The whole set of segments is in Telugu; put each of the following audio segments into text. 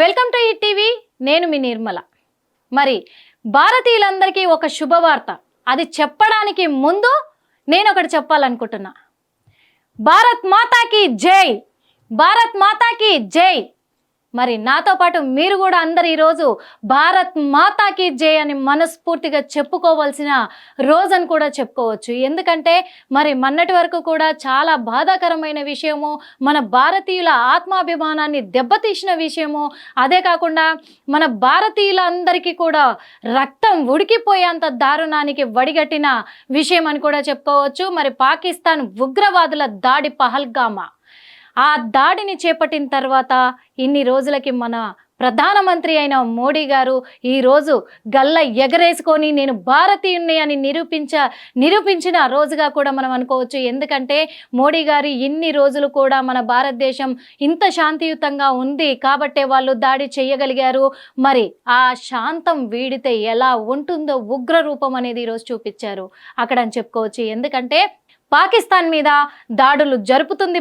వెల్కమ్ టు ఈ టీవీ. నేను మీ నిర్మల. మరి భారతీయులందరికీ ఒక శుభవార్త. అది చెప్పడానికి ముందు నేను ఒకటి చెప్పాలనుకుంటున్నా. భారత్ మాతాకి జై, భారత్ మాతాకి జై. మరి నాతో పాటు మీరు కూడా అందరు ఈరోజు భారత్ మాతాకి జై అని మనస్ఫూర్తిగా చెప్పుకోవాల్సిన రోజని కూడా చెప్పుకోవచ్చు. ఎందుకంటే మరి మొన్నటి వరకు కూడా చాలా బాధాకరమైన విషయము, మన భారతీయుల ఆత్మాభిమానాన్ని దెబ్బతీసిన విషయము, అదే కాకుండా మన భారతీయులందరికీ కూడా రక్తం ఉడికిపోయేంత దారుణానికి వడిగట్టిన విషయం అని కూడా చెప్పుకోవచ్చు. మరి పాకిస్తాన్ ఉగ్రవాదుల దాడి పహల్గామా, ఆ దాడిని చేపట్టిన తర్వాత ఇన్ని రోజులకి మన ప్రధానమంత్రి అయిన మోడీ గారు ఈరోజు గల్ల ఎగరేసుకొని నేను భారతీయుణ్ణి అని నిరూపించిన రోజుగా కూడా మనం అనుకోవచ్చు. ఎందుకంటే మోడీ గారు ఇన్ని రోజులు కూడా మన భారతదేశం ఇంత శాంతియుతంగా ఉంది కాబట్టే వాళ్ళు దాడి చేయగలిగారు. మరి ఆ శాంతం వీడితే ఎలా ఉంటుందో ఉగ్ర రూపం అనేది ఈరోజు చూపించారు అక్కడ అని చెప్పుకోవచ్చు. ఎందుకంటే పాకిస్తాన్ మీద దాడులు జరుపుతుంది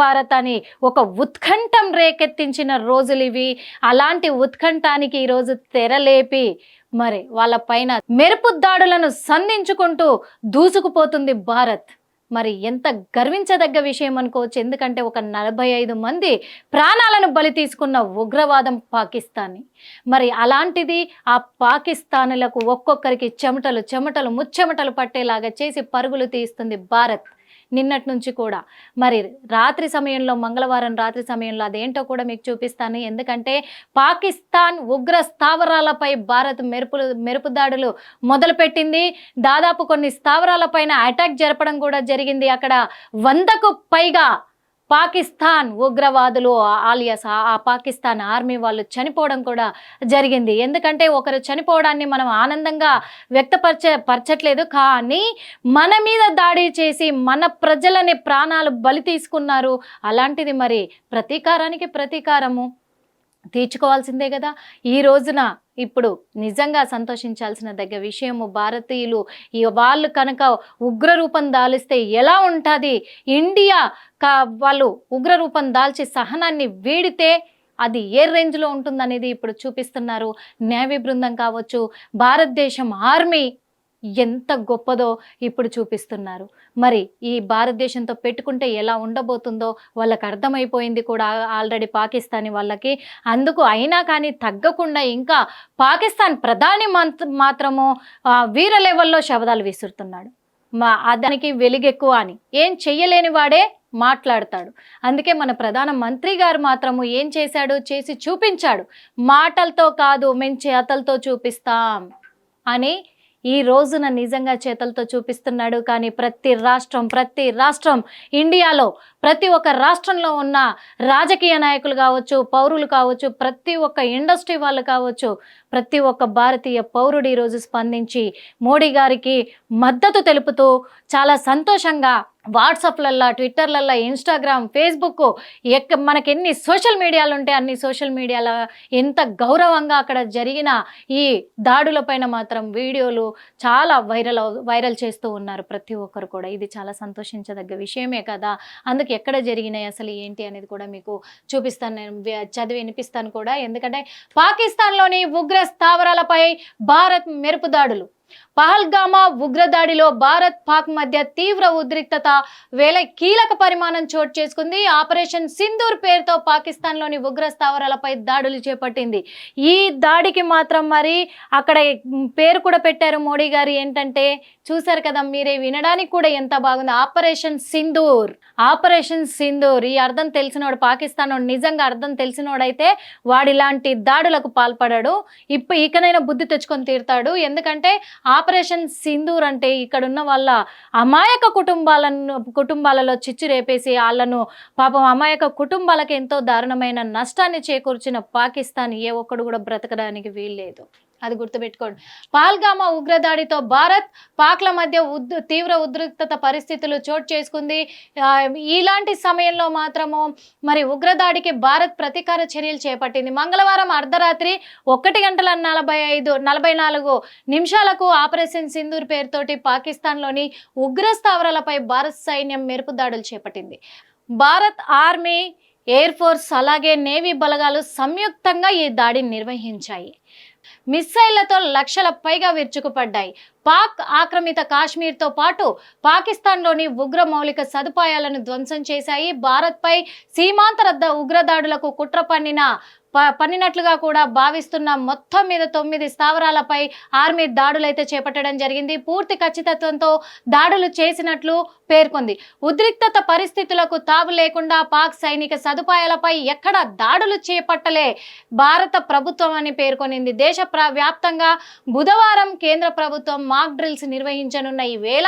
భారత్ అని ఒక ఉత్కంఠం రేకెత్తించిన రోజులు ఇవి. అలాంటి ఉత్కంఠానికి ఈరోజు తెరలేపి మరి వాళ్ళ పైన మెరుపు దాడులను సంధించుకుంటూ దూసుకుపోతుంది భారత్. మరి ఎంత గర్వించదగ్గ విషయం అనుకోవచ్చు. ఎందుకంటే ఒక 45 మంది ప్రాణాలను బలి తీసుకున్న ఉగ్రవాదం పాకిస్తాన్ని. మరి అలాంటిది ఆ పాకిస్తానులకు ఒక్కొక్కరికి చెమటలు ముచ్చెమటలు పట్టేలాగా చేసి పరుగులు తీస్తుంది భారత్ నిన్నటి నుంచి కూడా. మరి రాత్రి సమయంలో, మంగళవారం రాత్రి సమయంలో అదేంటో కూడా మీకు చూపిస్తాను. ఎందుకంటే పాకిస్తాన్ ఉగ్ర స్థావరాలపై భారత్ మెరుపు దాడులు మొదలుపెట్టింది. దాదాపు కొన్ని స్థావరాలపైన అటాక్ జరపడం కూడా జరిగింది. అక్కడ 100కు పైగా పాకిస్తాన్ ఉగ్రవాదులు ఆలియాస్ ఆ పాకిస్తాన్ ఆర్మీ వాళ్ళు చనిపోవడం కూడా జరిగింది. ఎందుకంటే ఒకరు చనిపోవడాన్ని మనం ఆనందంగా పరచట్లేదు, కానీ మన మీద దాడి చేసి మన ప్రజలని ప్రాణాలు బలి తీసుకున్నారు. అలాంటిది మరి ప్రతీకారానికి ప్రతీకారము తీర్చుకోవాల్సిందే కదా. ఈ రోజున ఇప్పుడు నిజంగా సంతోషించాల్సిన దగ్గర విషయము, భారతీయులు వాళ్ళు కనుక ఉగ్రరూపం దాలిస్తే ఎలా ఉంటుంది, ఇండియా వాళ్ళు ఉగ్రరూపం దాల్చి సహనాన్ని వీడితే అది ఏ రేంజ్లో ఉంటుందనేది ఇప్పుడు చూపిస్తున్నారు. నేవీ బృందం కావచ్చు, భారతదేశం ఆర్మీ ఎంత గొప్పదో ఇప్పుడు చూపిస్తున్నారు. మరి ఈ భారతదేశంతో పెట్టుకుంటే ఎలా ఉండబోతుందో వాళ్ళకి అర్థమైపోయింది కూడా ఆల్రెడీ పాకిస్తానీ వాళ్ళకి. అందుకు అయినా కానీ తగ్గకుండా ఇంకా పాకిస్తాన్ ప్రధాని మాత్రము వీర లెవెల్లో శబదాలు విసురుతున్నాడు. దానికి వెలుగెక్కువ అని ఏం చెయ్యలేని వాడే మాట్లాడతాడు. అందుకే మన ప్రధాన మంత్రి గారు మాత్రము ఏం చేశాడు, చేసి చూపించాడు. మాటలతో కాదు, మేము చేతలతో చూపిస్తాం అని ఈ రోజున నిజంగా చేతలతో చూపిస్తున్నాడు. కానీ ప్రతి రాష్ట్రం ఇండియాలో ప్రతి ఒక్క రాష్ట్రంలో ఉన్న రాజకీయ నాయకులు కావచ్చు, పౌరులు కావచ్చు, ప్రతి ఒక్క ఇండస్ట్రీ వాళ్ళు కావచ్చు, ప్రతి ఒక్క భారతీయ పౌరుడు ఈరోజు స్పందించి మోడీ గారికి మద్దతు తెలుపుతూ చాలా సంతోషంగా వాట్సాప్లల్లో, ట్విట్టర్లల్లో, ఇన్స్టాగ్రామ్, ఫేస్బుక్ మనకి ఎన్ని సోషల్ మీడియాలు ఉంటే అన్ని సోషల్ మీడియాలో ఎంత గౌరవంగా అక్కడ జరిగిన ఈ దాడులపైన మాత్రం వీడియోలు చాలా వైరల్ చేస్తూ ఉన్నారు ప్రతి ఒక్కరు కూడా. ఇది చాలా సంతోషించదగ్గ విషయమే కదా. అందుకే ఎక్కడ జరిగినాయి అసలు ఏంటి అనేది కూడా మీకు చూపిస్తాను, నేను చదివి వినిపిస్తాను కూడా. ఎందుకంటే పాకిస్తాన్లోని ఉగ్ర స్థావరాలపై భారత్ మెరుపు దాడులు. పహల్గామా ఉగ్రదాడిలో భారత్ పాక్ మధ్య తీవ్ర ఉద్రిక్తత వేళ కీలక పరిమాణం చోటు చేసుకుంది. ఆపరేషన్ సింధూర్ పేరుతో పాకిస్తాన్లోని ఉగ్ర స్థావరాలపై దాడులు చేపట్టింది. ఈ దాడికి మాత్రం మరి అక్కడ పేరు కూడా పెట్టారు మోడీ గారు. ఏంటంటే చూసారు కదా మీరే, వినడానికి కూడా ఎంత బాగుంది. ఆపరేషన్ సింధూర్. ఈ అర్థం తెలిసినోడు, పాకిస్తాన్ నిజంగా అర్థం తెలిసినోడైతే వాడు ఇలాంటి దాడులకు పాల్పడాడు. ఇకనైనా బుద్ధి తెచ్చుకొని తీరుతాడు. ఎందుకంటే ఆపరేషన్ సింధూర్ అంటే ఇక్కడున్న వాళ్ళ అమాయక కుటుంబాలలో చిచ్చు రేపేసి వాళ్ళను పాపం అమాయక కుటుంబాలకు ఎంతో దారుణమైన నష్టాన్ని చేకూర్చిన పాకిస్తాన్ ఏ ఒక్కడు కూడా బ్రతకడానికి వీల్లేదు. అది గుర్తుపెట్టుకోండి. పహల్గామా ఉగ్రదాడితో భారత్ పాక్ల మధ్య తీవ్ర ఉద్రిక్తత పరిస్థితులు చోటు చేసుకుంది. ఇలాంటి సమయంలో మాత్రము మరి ఉగ్రదాడికి భారత్ ప్రతీకార చర్యలు చేపట్టింది. మంగళవారం అర్ధరాత్రి 1:44 ఆపరేషన్ సింధూర్ పేరుతోటి పాకిస్తాన్లోని ఉగ్ర స్థావరాలపై భారత్ సైన్యం మెరుపు దాడులు చేపట్టింది. భారత్ ఆర్మీ ఎయిర్ ఫోర్స్ అలాగే నేవీ బలగాలు సంయుక్తంగా ఈ దాడిని నిర్వహించాయి. మిస్సైళ్లతో లక్షల పైగా విరుచుకుపడ్డాయి. పాక్ ఆక్రమిత కాశ్మీర్తో పాటు పాకిస్తాన్లోని ఉగ్ర మౌలిక సదుపాయాలను ధ్వంసం చేశాయి. భారత్పై సీమాంతర ఉగ్రదాడులకు కుట్ర పన్నినట్లుగా కూడా భావిస్తున్న మొత్తం మీద 9 స్థావరాలపై ఆర్మీ దాడులైతే చేపట్టడం జరిగింది. పూర్తి ఖచ్చితత్వంతో దాడులు చేసినట్లు పేర్కొంది. ఉద్రిక్తత పరిస్థితులకు తావు లేకుండా పాక్ సైనిక సదుపాయాలపై ఎక్కడ దాడులు చేపట్టలే భారత ప్రభుత్వం అని పేర్కొనింది. దేశ వ్యాప్తంగా బుధవారం కేంద్ర ప్రభుత్వం మాక్ డ్రిల్స్ నిర్వహించనున్న ఈ వేళ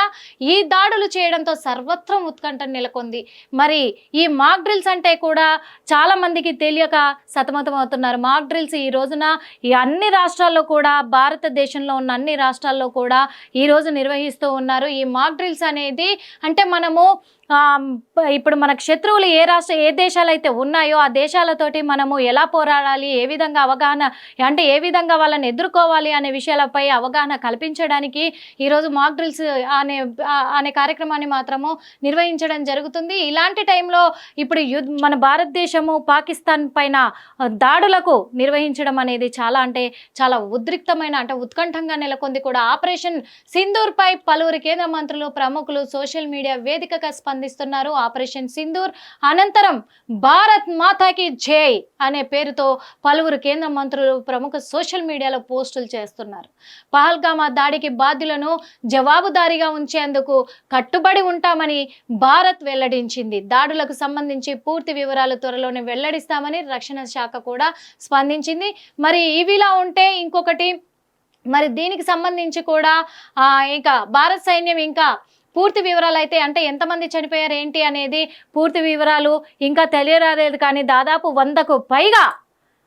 ఈ దాడులు చేయడంతో సర్వత్రం ఉత్కంఠ నెలకొంది. మరి ఈ మాక్ డ్రిల్స్ అంటే కూడా చాలా మందికి తెలియక సతమతమవుతున్నారు. మాక్ డ్రిల్స్ ఈ రోజున ఈ అన్ని రాష్ట్రాల్లో కూడా, భారతదేశంలో ఉన్న అన్ని రాష్ట్రాల్లో కూడా ఈ రోజు నిర్వహిస్తూ ఉన్నారు. ఈ మాక్ డ్రిల్స్ అనేది అంటే మనము ఇప్పుడు మనకు శత్రువులు ఏ దేశాలు అయితే ఉన్నాయో ఆ దేశాలతోటి మనము ఎలా పోరాడాలి, ఏ విధంగా అవగాహన అంటే ఏ విధంగా వాళ్ళని ఎదుర్కోవాలి అనే విషయాలపై అవగాహన కల్పించడానికి ఈరోజు మాక్ డ్రిల్స్ అనే కార్యక్రమాన్ని మాత్రము నిర్వహించడం జరుగుతుంది. ఇలాంటి టైంలో ఇప్పుడు మన భారతదేశము పాకిస్తాన్ పైన దాడులకు నిర్వహించడం అనేది చాలా ఉద్రిక్తమైన ఉత్కంఠంగా నెలకొంది కూడా. ఆపరేషన్ సింధూర్ పై పలువురు కేంద్ర మంత్రులు, ప్రముఖులు సోషల్ మీడియా వేదికగా స్పందిస్తున్నారు. ఆపరేషన్ సింధూర్ అనంతరం భారత్ మాతాకి జై అనే పేరుతో పలువురు కేంద్ర మంత్రులు, ప్రముఖ సోషల్ మీడియాలో పోస్టులు చేస్తున్నారు. పహల్గామా దాడికి బాధ్యులను జవాబుదారీగా ఉంచేందుకు కట్టుబడి ఉంటామని భారత్ వెల్లడించింది. దాడులకు సంబంధించి పూర్తి వివరాలు త్వరలోనే వెల్లడిస్తామని రక్షణ శాఖ కూడా స్పందించింది. మరి ఇవిలా ఉంటే ఇంకొకటి, మరి దీనికి సంబంధించి కూడా ఇంకా భారత సైన్యం ఇంకా పూర్తి వివరాలు అయితే అంటే ఎంతమంది చనిపోయారు ఏంటి అనేది పూర్తి వివరాలు ఇంకా తెలియరాలేదు. కానీ దాదాపు 100కు పైగా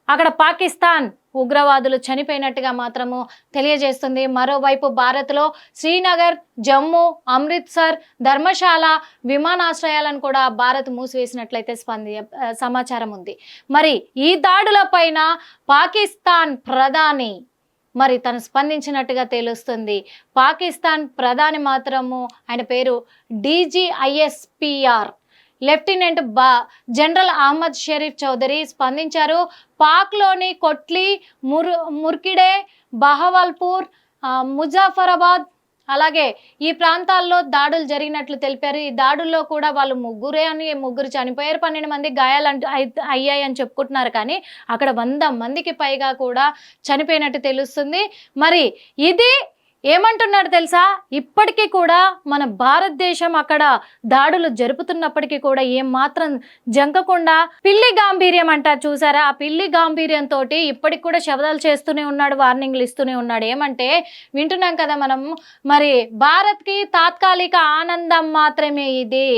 అక్కడ పాకిస్తాన్ ఉగ్రవాదులు చనిపోయినట్టుగా మాత్రము తెలియజేస్తుంది. మరోవైపు భారత్లో శ్రీనగర్, జమ్మూ, అమృత్సర్, ధర్మశాల విమానాశ్రయాలను కూడా భారత్ మూసివేసినట్లయితే సమాచారం ఉంది. మరి ఈ దాడుల పైన పాకిస్తాన్ ప్రధాని మరి తను స్పందించినట్టుగా తెలుస్తుంది. పాకిస్తాన్ ప్రధాని మాత్రము ఆయన పేరు DGISPR lieutenant general Ahmed Sharif Chaudhry స్పందించారు. పాక్లోని కొట్లీ, ముర్కిడే, బహవల్పూర్, ముజాఫరాబాద్ అలాగే ఈ ప్రాంతాల్లో దాడులు జరిగినట్లు తెలిపారు. ఈ దాడుల్లో కూడా వాళ్ళు ముగ్గురు చనిపోయారు, 12 మంది గాయాలు అయ్యాయని చెప్పుకుంటున్నారు. కానీ అక్కడ 100 మందికి పైగా కూడా చనిపోయినట్టు తెలుస్తుంది. మరి ఇది ఏమంటున్నాడు తెలుసా, ఇప్పటికీ కూడా మన భారతదేశం అక్కడ దాడులు జరుపుతున్నప్పటికీ కూడా ఏం మాత్రం జంకకుండా పిల్లి గాంభీర్యం అంటారు చూసారా, ఆ పిల్లి గాంభీర్యంతో ఇప్పటికి కూడా శబ్దాలు చేస్తూనే ఉన్నాడు, వార్నింగ్లు ఇస్తూనే ఉన్నాడు. ఏమంటే వింటున్నాం కదా మనం, మరి భారత్కి తాత్కాలిక ఆనందం మాత్రమే ఇది,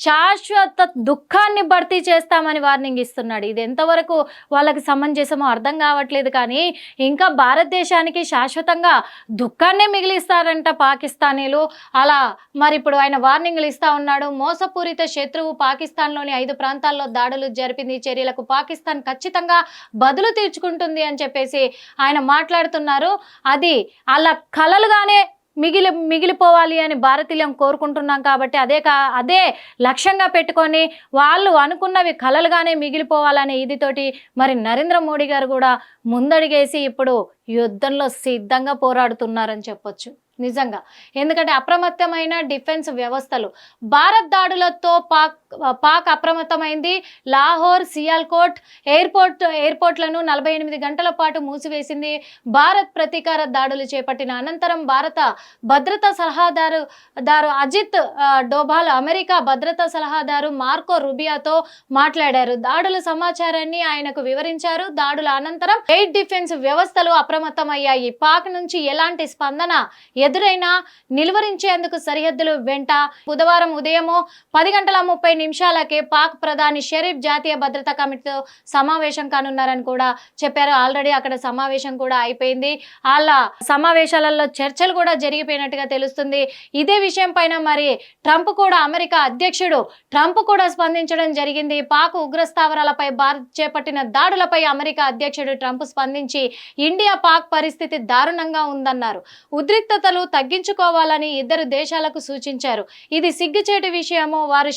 శాశ్వత దుఃఖాన్ని భర్తీ చేస్తామని వార్నింగ్ ఇస్తున్నాడు. ఇది ఎంతవరకు వాళ్ళకి సమంజసమో అర్థం కావట్లేదు. కానీ ఇంకా భారతదేశానికి శాశ్వతంగా దుఃఖాన్ని మిగిలిస్తారంట పాకిస్తానీలు. అలా మరి ఇప్పుడు ఆయన వార్నింగ్లు ఇస్తా ఉన్నాడు. మోసపూరిత శత్రువు పాకిస్తాన్లోని 5 ప్రాంతాల్లో దాడులు జరిపింది, చర్యలకు పాకిస్తాన్ ఖచ్చితంగా బదులు తీర్చుకుంటుంది అని చెప్పేసి ఆయన మాట్లాడుతున్నారు. అది అలా కలలుగానే మిగిలిపోవాలి అని భారతీయులం కోరుకుంటున్నాం కాబట్టి అదే లక్ష్యంగా పెట్టుకొని వాళ్ళు అనుకున్నవి కలలుగానే మిగిలిపోవాలనే ఇదితోటి మరి నరేంద్ర మోడీ గారు కూడా ముందడిగేసి ఇప్పుడు యుద్ధంలో సిద్ధంగా పోరాడుతున్నారని చెప్పొచ్చు నిజంగా. ఎందుకంటే అప్రమత్తమైన డిఫెన్స్ వ్యవస్థలు, భారత్ దాడులతో పాక్ అప్రమత్తమైంది. లాహోర్, సియాల్కోట్ ఎయిర్పోర్ట్లను 48 గంటల పాటు మూసివేసింది. భారత్ ప్రతీకార దాడులు చేపట్టిన అనంతరం భారత భద్రతా సలహాదారు అజిత్ డోభాల్ అమెరికా భద్రతా సలహాదారు మార్కో రుబియాతో మాట్లాడారు. దాడుల సమాచారాన్ని ఆయనకు వివరించారు. దాడుల అనంతరం ఎయిర్ డిఫెన్స్ వ్యవస్థలు అప్రమత్తమయ్యాయి. పాక్ నుంచి ఎలాంటి స్పందన ఎదురైనా నిలువరించేందుకు సరిహద్దులు వెంట బుధవారం ఉదయం 10:30 పాక్ ప్రధాని షరీఫ్ జాతీయ భద్రతా కమిటీతో సమావేశం కానున్నారని కూడా చెప్పారు. ఆల్రెడీ అక్కడ సమావేశం కూడా అయిపోయింది. వాళ్ళ సమావేశాలలో చర్చలు కూడా జరిగిపోయినట్టుగా తెలుస్తుంది. ఇదే విషయం పైన మరి అమెరికా అధ్యక్షుడు ట్రంప్ కూడా స్పందించడం జరిగింది. పాక్ ఉగ్రస్థావరాలపై భారత్ చేపట్టిన దాడులపై అమెరికా అధ్యక్షుడు ట్రంప్ స్పందించి ఇండియా పాక్ పరిస్థితి దారుణంగా ఉందన్నారు. ఉద్రిక్తతలు ఇద్దరు తగ్గించుకోవాలని ఇద్దరు దేశాలకు సూచించారు. ఇది సిగ్గుచేటు విషయము. వారు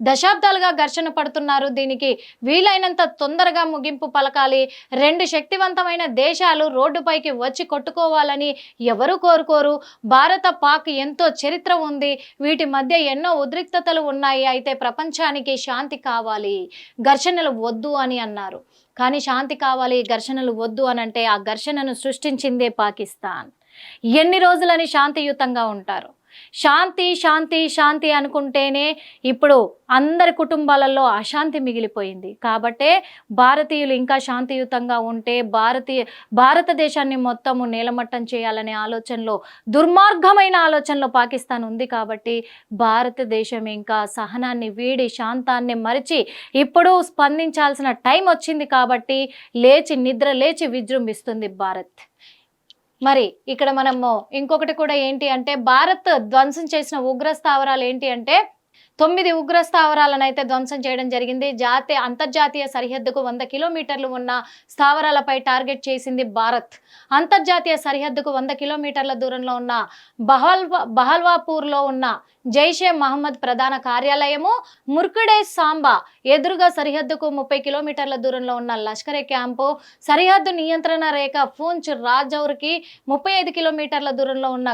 దశాబ్దాలుగా ఘర్షణ పడుతున్నారు. దీనికి వీలైనంత తొందరగా ముగింపు పలకాలి. రెండు శక్తివంతమైన దేశాలు రోడ్డుపైకి వచ్చి కొట్టుకోవాలని ఎవరు కోరుకోరు. భారత పాక్ ఎంతో చరిత్ర ఉంది. వీటి మధ్య ఎన్నో ఉద్రిక్తతలు ఉన్నాయి. అయితే ప్రపంచానికి శాంతి కావాలి, ఘర్షణలు వద్దు అని అన్నారు. కానీ శాంతి కావాలి, ఘర్షణలు వద్దు అని అంటే ఆ ఘర్షణను సృష్టించిందే పాకిస్తాన్. ఎన్ని రోజులని శాంతియుతంగా ఉంటారు? శాంతి శాంతి శాంతి అనుకుంటేనే ఇప్పుడు అందరి కుటుంబాలలో అశాంతి మిగిలిపోయింది. కాబట్టే భారతీయులు ఇంకా శాంతియుతంగా ఉంటే భారతదేశాన్ని మొత్తము నేలమట్టం చేయాలనే ఆలోచనలో, దుర్మార్గమైన ఆలోచనలో పాకిస్తాన్ ఉంది. కాబట్టి భారతదేశం ఇంకా సహనాన్ని వీడి శాంతాన్ని మరిచి ఇప్పుడు స్పందించాల్సిన టైం వచ్చింది. కాబట్టి నిద్ర లేచి విజృంభిస్తుంది భారత్. మరి ఇక్కడ మనము ఇంకొకటి కూడా ఏంటి అంటే, భారత్ ధ్వంసం చేసిన ఉగ్ర స్థావరాలు ఏంటి అంటే 9 ఉగ్ర స్థావరాలను అయితే ధ్వంసం చేయడం జరిగింది. అంతర్జాతీయ సరిహద్దుకు 100 కిలోమీటర్లు ఉన్న స్థావరాలపై టార్గెట్ చేసింది భారత్. అంతర్జాతీయ సరిహద్దుకు 100 కిలోమీటర్ల దూరంలో ఉన్న బహల్వాపూర్లో ఉన్న జైషే మహమ్మద్ ప్రధాన కార్యాలయము, ముర్కుడే సాంబా ఎదురుగా సరిహద్దుకు 30 కిలోమీటర్ల దూరంలో ఉన్న లష్కరే క్యాంపు, సరిహద్దు నియంత్రణ రేఖ పూంచ్ రాజౌర్కి 35 కిలోమీటర్ల దూరంలో ఉన్న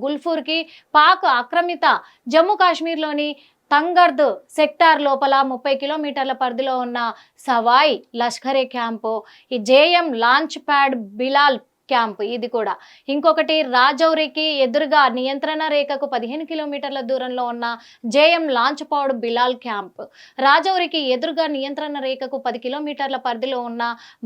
గుల్ఫూర్కి, పాక్ ఆక్రమిత జమ్మూ కాశ్మీర్లోని తంగర్ద్ సెక్టార్ లోపల 30 కిలోమీటర్ల పరిధిలో ఉన్న సవాయ్ లష్కరే క్యాంపు, ఈ JM launch pad Bilal camp ఇది కూడా. ఇంకొకటి రాజౌరికి ఎదురుగా నియంత్రణ రేఖకు 15 కిలోమీటర్ల దూరంలో ఉన్న JM launch pad Bilal camp, రాజౌరికి ఎదురుగా నియంత్రణ రేఖకు 10 కిలోమీటర్ల పరిధిలో ఉన్న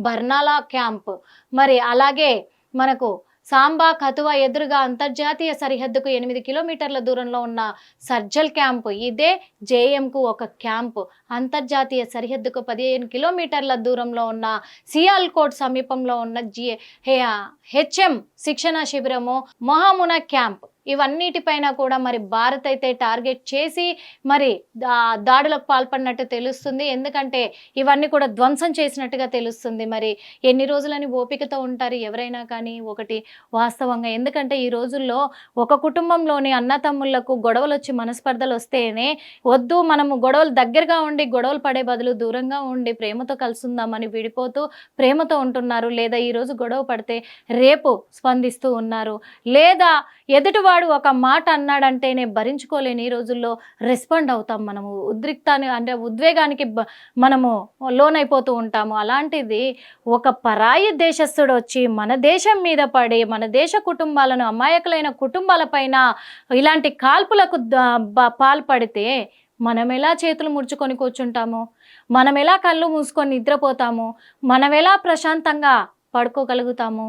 బర్నాలా క్యాంప్. మరి అలాగే మనకు సాంబా కతువా ఎదురుగా అంతర్జాతీయ సరిహద్దుకు 8 కిలోమీటర్ల దూరంలో ఉన్న సర్జల్ క్యాంపు, ఇదే జేఎంకు ఒక క్యాంపు. అంతర్జాతీయ సరిహద్దుకు 15 కిలోమీటర్ల దూరంలో ఉన్న సియాల్కోట్ సమీపంలో ఉన్న హెచ్ఎం శిక్షణ శిబిరము, మొహామునా క్యాంప్. ఇవన్నిటిపైన కూడా మరి భారత్ అయితే టార్గెట్ చేసి మరి దాడులకు పాల్పడినట్టు తెలుస్తుంది. ఎందుకంటే ఇవన్నీ కూడా ధ్వంసం చేసినట్టుగా తెలుస్తుంది. మరి ఎన్ని రోజులని ఓపికతో ఉంటారు ఎవరైనా కానీ? ఒకటి వాస్తవంగా, ఎందుకంటే ఈ రోజుల్లో ఒక కుటుంబంలోని అన్నతమ్ముళ్లకు గొడవలు వచ్చి మనస్పర్ధలు వస్తేనే వద్దు, మనము గొడవలు దగ్గరగా ఉండి గొడవలు పడే బదులు దూరంగా ఉండి ప్రేమతో కలుసుందామని విడిపోతూ ప్రేమతో ఉంటున్నారు. లేదా ఈరోజు గొడవ పడితే రేపు స్పందిస్తూ ఉన్నారు. లేదా ఎదుటివాడు ఒక మాట అన్నాడంటేనే భరించుకోలేని ఈ రోజుల్లో రెస్పాండ్ అవుతాం. మనము ఉద్వేగానికి మనము లోనైపోతూ ఉంటాము. అలాంటిది ఒక పరాయి దేశస్థుడు వచ్చి మన దేశం మీద పడి మన దేశ కుటుంబాలను, అమాయకులైన కుటుంబాలపైన ఇలాంటి కాల్పులకు పాల్పడితే మనం ఎలా చేతులు ముడుచుకొని కూర్చుంటాము? మనం ఎలా కళ్ళు మూసుకొని నిద్రపోతాము? మనం ఎలా ప్రశాంతంగా పడుకోగలుగుతాము?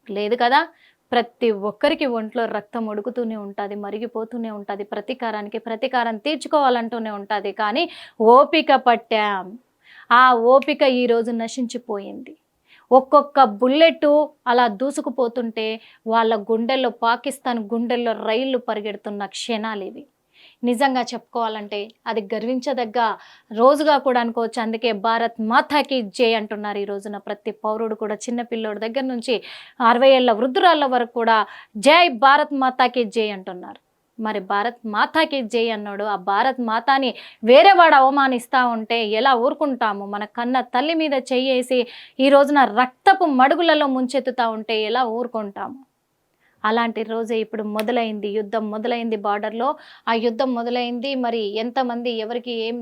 లేదు కదా. ప్రతి ఒక్కరికి ఒంట్లో రక్తం ఉడుకుతూనే ఉంటుంది, మరిగిపోతూనే ఉంటుంది, ప్రతీకారానికి ప్రతీకారం తీర్చుకోవాలంటూనే ఉంటుంది. కానీ ఓపిక పట్టాం. ఆ ఓపిక ఈరోజు నశించిపోయింది. ఒక్కొక్క బుల్లెట్ అలా దూసుకుపోతుంటే వాళ్ళ గుండెల్లో, పాకిస్తాన్ గుండెల్లో రైళ్లు పరిగెడుతున్న క్షణాలు ఇవి. నిజంగా చెప్పుకోవాలంటే అది గర్వించదగ్గ రోజుగా కూడా అనుకోవచ్చు. అందుకే భారత్ మాతాకి జై అంటున్నారు ఈ రోజున ప్రతి పౌరుడు కూడా. చిన్న పిల్లోడి దగ్గర నుంచి 60 ఏళ్ల వృద్ధురాళ్ళ వరకు కూడా జై భారత్ మాతాకి జై అంటున్నారు. మరి భారత్ మాతాకి జై అన్నాడు. ఆ భారత్ మాతాని వేరేవాడు అవమానిస్తూ ఉంటే ఎలా ఊరుకుంటాము? మన కన్న తల్లి మీద చెయ్యేసి ఈ రోజున రక్తపు మడుగులలో ముంచెత్తుతూ ఉంటే ఎలా ఊరుకుంటాము? అలాంటి రోజే ఇప్పుడు మొదలైంది, యుద్ధం మొదలైంది బార్డర్లో. ఆ యుద్ధం మొదలైంది. మరి ఎంతమంది, ఎవరికి ఏం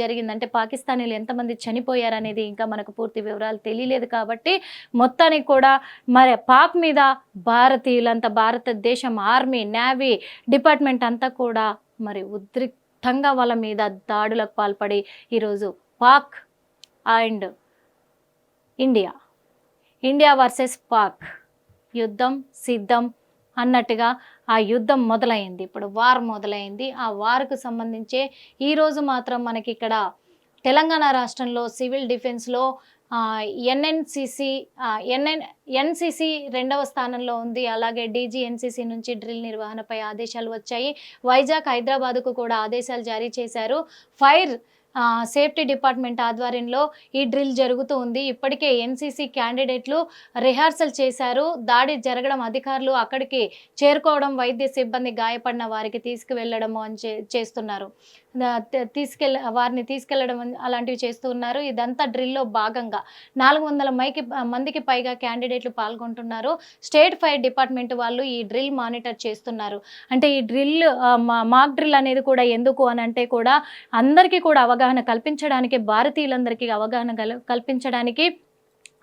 జరిగిందంటే పాకిస్తానీలు ఎంతమంది చనిపోయారనేది ఇంకా మనకు పూర్తి వివరాలు తెలియలేదు. కాబట్టి మొత్తానికి కూడా మరి పాక్ మీద భారతీయులంతా, భారతదేశం ఆర్మీ, నేవీ డిపార్ట్మెంట్ అంతా కూడా మరి ఉద్రిక్తంగా వాళ్ళ మీద దాడులకు పాల్పడి ఈరోజు Pak and India versus Pak యుద్ధం సిద్ధం అన్నట్టుగా ఆ యుద్ధం మొదలైంది. ఇప్పుడు వార్ మొదలైంది. ఆ వార్కు సంబంధించే ఈరోజు మాత్రం మనకి ఇక్కడ తెలంగాణ రాష్ట్రంలో సివిల్ డిఫెన్స్లో ఎన్సిసి 2వ స్థానంలో ఉంది. అలాగే DGNCC నుంచి డ్రిల్ నిర్వహణపై ఆదేశాలు వచ్చాయి. వైజాగ్, హైదరాబాద్కు కూడా ఆదేశాలు జారీ చేశారు. ఫైర్ సేఫ్టీ డిపార్ట్మెంట్ ఆధ్వర్యంలో ఈ డ్రిల్ జరుగుతూ ఉంది. ఇప్పటికే ఎన్సీసీ క్యాండిడేట్లు రిహార్సల్ చేశారు. దాడి జరగడం, అధికారులు అక్కడికి చేరుకోవడం, వైద్య సిబ్బంది గాయపడిన వారికి తీసుకువెళ్ళడం అని చేస్తున్నారు. వారిని తీసుకెళ్లడం అలాంటివి చేస్తూ ఉన్నారు. ఇదంతా డ్రిల్లో భాగంగా 400 మందికి పైగా క్యాండిడేట్లు పాల్గొంటున్నారు. స్టేట్ ఫైర్ డిపార్ట్మెంట్ వాళ్ళు ఈ డ్రిల్ మానిటర్ చేస్తున్నారు. అంటే ఈ డ్రిల్ మాక్ డ్రిల్ అనేది కూడా ఎందుకు అని అంటే కూడా అందరికీ కూడా అవగాహన కల్పించడానికి, భారతీయులందరికీ అవగాహన కల్పించడానికి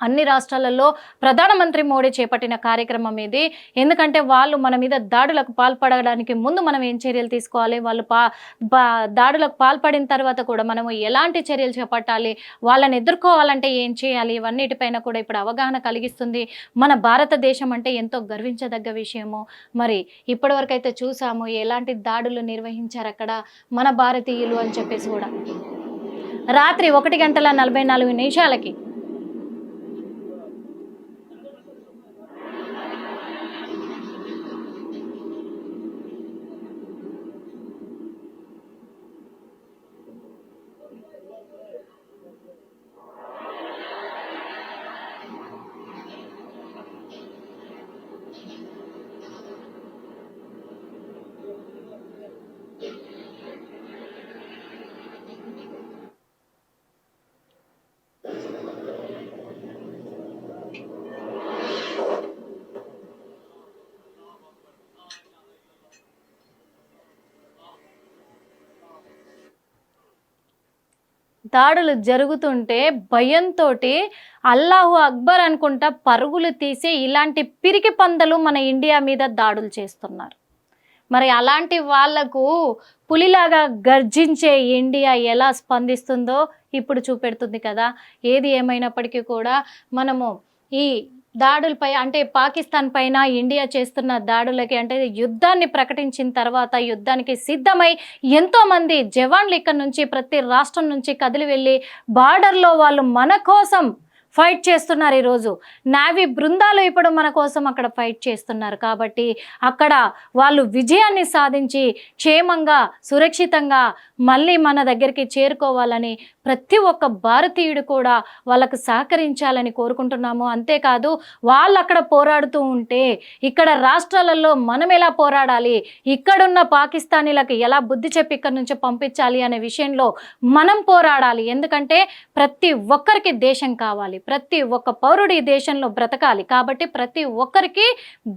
అన్ని రాష్ట్రాలలో ప్రధానమంత్రి మోడీ చేపట్టిన కార్యక్రమం ఇది. ఎందుకంటే వాళ్ళు మన మీద దాడులకు పాల్పడడానికి ముందు మనం ఏం చర్యలు తీసుకోవాలి, వాళ్ళు దాడులకు పాల్పడిన తర్వాత కూడా మనము ఎలాంటి చర్యలు చేపట్టాలి, వాళ్ళని ఎదుర్కోవాలంటే ఏం చేయాలి, ఇవన్నిటిపైన కూడా ఇప్పుడు అవగాహన కలిగిస్తుంది. మన భారతదేశం అంటే ఎంతో గర్వించదగ్గ విషయము. మరి ఇప్పటివరకు అయితే చూసాము ఎలాంటి దాడులు నిర్వహించారు అక్కడ మన భారతీయులు అని చెప్పేసి కూడా. రాత్రి 1:44 దాడులు జరుగుతుంటే భయంతో అల్లాహు అక్బర్ అనుకుంటా పరుగులు తీసి ఇలాంటి పిరికి పందలు మన ఇండియా మీద దాడులు చేస్తున్నారు. మరి అలాంటి వాళ్లకు పులిలాగా గర్జించే ఇండియా ఎలా స్పందిస్తుందో ఇప్పుడు చూపెడుతుంది కదా. ఏది ఏమైనప్పటికీ కూడా మనము ఈ దాడులపై అంటే పాకిస్తాన్ పైన ఇండియా చేస్తున్న దాడులకి అంటే యుద్ధాన్ని ప్రకటించిన తర్వాత యుద్ధానికి సిద్ధమై ఎంతోమంది జవాన్లు ఇక్కడ నుంచి ప్రతి రాష్ట్రం నుంచి కదిలి వెళ్ళి బార్డర్లో వాళ్ళు మన కోసం ఫైట్ చేస్తున్నారు. ఈరోజు నావీ బృందాలు ఇప్పుడు మన కోసం అక్కడ ఫైట్ చేస్తున్నారు. కాబట్టి అక్కడ వాళ్ళు విజయాన్ని సాధించి క్షేమంగా సురక్షితంగా మళ్ళీ మన దగ్గరికి చేరుకోవాలని ప్రతి ఒక్క భారతీయుడు కూడా వాళ్ళకు సహకరించాలని కోరుకుంటున్నాము. అంతేకాదు వాళ్ళు అక్కడ పోరాడుతూ ఉంటే ఇక్కడ రాష్ట్రాలలో మనం ఎలా పోరాడాలి, ఇక్కడున్న పాకిస్తానీలకు ఎలా బుద్ధి చెప్పి ఇక్కడ నుంచి పంపించాలి అనే విషయంలో మనం పోరాడాలి. ఎందుకంటే ప్రతి ఒక్కరికి దేశం కావాలి, ప్రతి ఒక్క పౌరుడు ఈ దేశంలో బ్రతకాలి. కాబట్టి ప్రతి ఒక్కరికి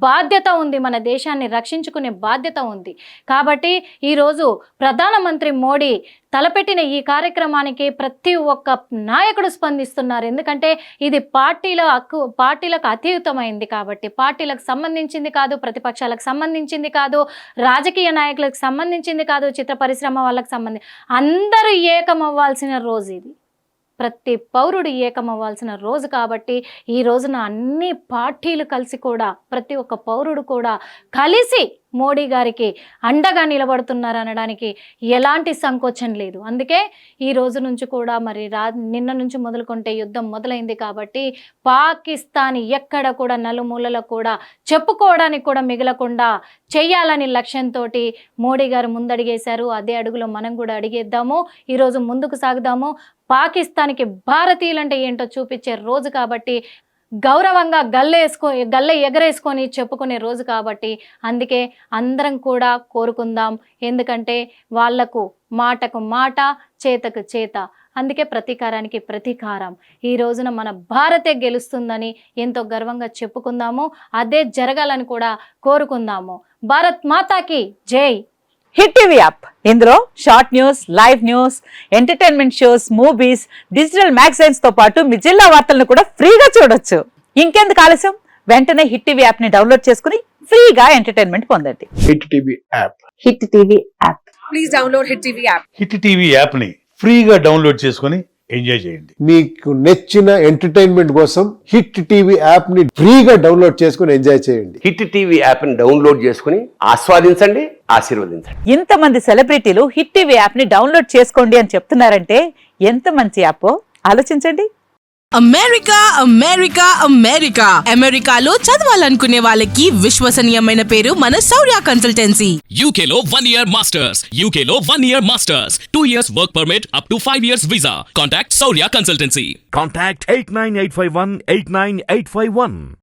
బాధ్యత ఉంది, మన దేశాన్ని రక్షించుకునే బాధ్యత ఉంది. కాబట్టి ఈరోజు ప్రధానమంత్రి మోడీ తలపెట్టిన ఈ కార్యక్రమానికి ప్రతి ఒక్క నాయకుడు స్పందిస్తున్నారు. ఎందుకంటే ఇది పార్టీలకు అతీతమైంది కాబట్టి, పార్టీలకు సంబంధించింది కాదు, ప్రతిపక్షాలకు సంబంధించింది కాదు, రాజకీయ నాయకులకు సంబంధించింది కాదు, చిత్ర పరిశ్రమ వాళ్ళకి అందరూ ఏకమవ్వాల్సిన రోజు ఇది. ప్రతి పౌరుడు ఏకమవ్వాల్సిన రోజు. కాబట్టి ఈ రోజున అన్ని పార్టీలు కలిసి కూడా ప్రతి ఒక్క పౌరుడు కూడా కలిసి మోడీ గారికి అండగా నిలబడుతున్నారు అనడానికి ఎలాంటి సంకోచం లేదు. అందుకే ఈ రోజు నుంచి కూడా మరి నిన్న నుంచి మొదలుకుంటే యుద్ధం మొదలైంది. కాబట్టి పాకిస్తాన్ ఎక్కడ కూడా నలుమూలలో కూడా చెప్పుకోవడానికి కూడా మిగలకుండా చేయాలని లక్ష్యంతో మోడీ గారు ముందడిగేశారు. అదే అడుగులో మనం కూడా అడిగేద్దాము. ఈరోజు ముందుకు సాగుదాము. పాకిస్తాన్కి భారతీయులంటే ఏంటో చూపించే రోజు కాబట్టి, గౌరవంగా గల్లె ఎగరేసుకొని చెప్పుకునే రోజు కాబట్టి, అందుకే అందరం కూడా కోరుకుందాం. ఎందుకంటే వాళ్లకు మాటకు మాట, చేతకు చేత, అందుకే ప్రతీకారానికి ప్రతీకారం. ఈ రోజున మన భారతే గెలుస్తుందని ఎంతో గర్వంగా చెప్పుకుందాము. అదే జరగాలని కూడా కోరుకుందాము. భారత్ మాతాకి జై. హిట్ టీవీ యాప్, ఇందులో short news, live news, entertainment shows, movies, digital magazines తో పాటు మీ జిల్లా వార్తలను కూడా ఫ్రీగా చూడొచ్చు. ఇంకెందుకు ఆలస్యం, వెంటనే హిట్ టీవీ యాప్ ని డౌన్లోడ్ చేసుకుని ఫ్రీగా ఎంటర్టైన్మెంట్ పొందండి. Hit TV app. Hit TV app. Please download hit TV app. Hit TV app ని ఫ్రీగా డౌన్లోడ్ చేసుకుని ఎంజాయ్ చేయండి. మీకు నచ్చిన ఎంటర్టైన్మెంట్ కోసం హిట్ టీవీ యాప్ ని ఫ్రీగా డౌన్లోడ్ చేసుకుని ఎంజాయ్ చేయండి. హిట్ టీవీ యాప్ ని డౌన్లోడ్ చేసుకుని ఆస్వాదించండి, ఆశీర్వదించండి. ఇంతమంది సెలబ్రిటీలు హిట్ టీవీ యాప్ ని డౌన్లోడ్ చేసుకోండి అని చెప్తున్నారంటే ఎంత మంచి యాప్ ఆలోచించండి. అమెరికా అమెరికా అమెరికా అమెరికాలో చదవాలనుకునే వాళ్ళకి విశ్వసనీయమైన పేరు మన శౌర్య consultancy. UK Law 1 Year Masters. UK Law 1 Year Masters. 2 years work permit up to 5 years visa. Contact Saurya Consultancy. Contact 89851 89851.